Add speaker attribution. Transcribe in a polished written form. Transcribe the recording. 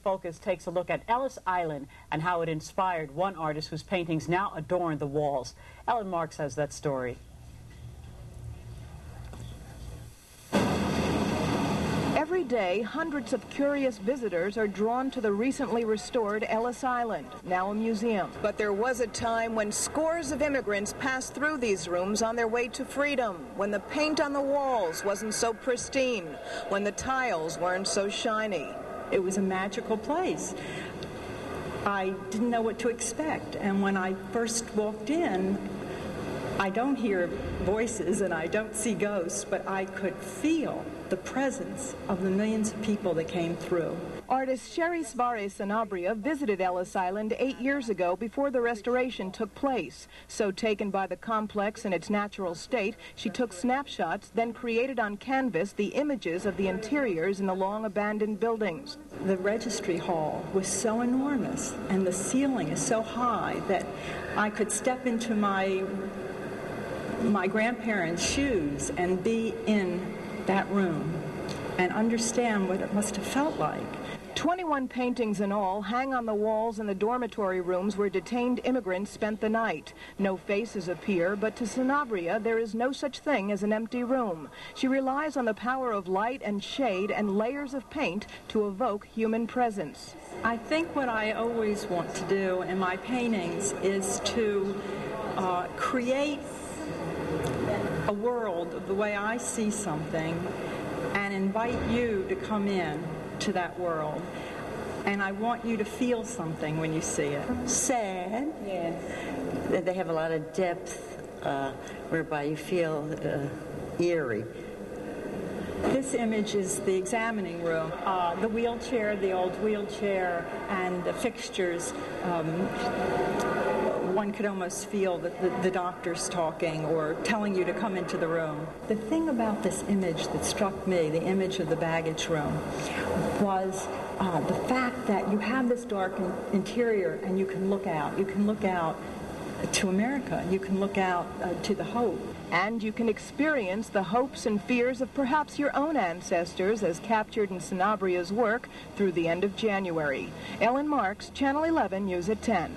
Speaker 1: Focus takes a look at Ellis Island and how it inspired one artist whose paintings now adorn the walls. Ellen Marks has that story.
Speaker 2: Every day, hundreds of curious visitors are drawn to the recently restored Ellis Island, now a museum. But there was a time when scores of immigrants passed through these rooms on their way to freedom, when the paint on the walls wasn't so pristine, when the tiles weren't so shiny.
Speaker 3: It was a magical place. I didn't know what to expect, and when I first walked in, I don't hear voices and I don't see ghosts, but I could feel the presence of the millions of people that came through.
Speaker 2: Artist Zvares Sanabria visited Ellis Island 8 years ago before the restoration took place. So taken by the complex in its natural state, she took snapshots, then created on canvas the images of the interiors in the long abandoned buildings.
Speaker 3: The registry hall was so enormous and the ceiling is so high that I could step into my grandparents' shoes and be in that room and understand what it must have felt like.
Speaker 2: 21 paintings in all hang on the walls in the dormitory rooms where detained immigrants spent the night. No faces appear, but to Sanabria there is no such thing as an empty room. She relies on the power of light and shade and layers of paint to evoke human presence.
Speaker 3: I think what I always want to do in my paintings is to create a world of the way I see something and invite you to come in to that world. And I want you to feel something when you see it.
Speaker 4: Sad. Yes. They have a lot of depth whereby you feel eerie.
Speaker 3: This image is the examining room. The wheelchair, the old wheelchair, and the fixtures. One could almost feel that the doctor's talking or telling you to come into the room. The thing about this image that struck me, the image of the baggage room, was the fact that you have this dark interior and you can look out. You can look out to America. You can look out to the hope.
Speaker 2: And you can experience the hopes and fears of perhaps your own ancestors as captured in Sanabria's work through the end of January. Ellen Marks, Channel 11 News at 10.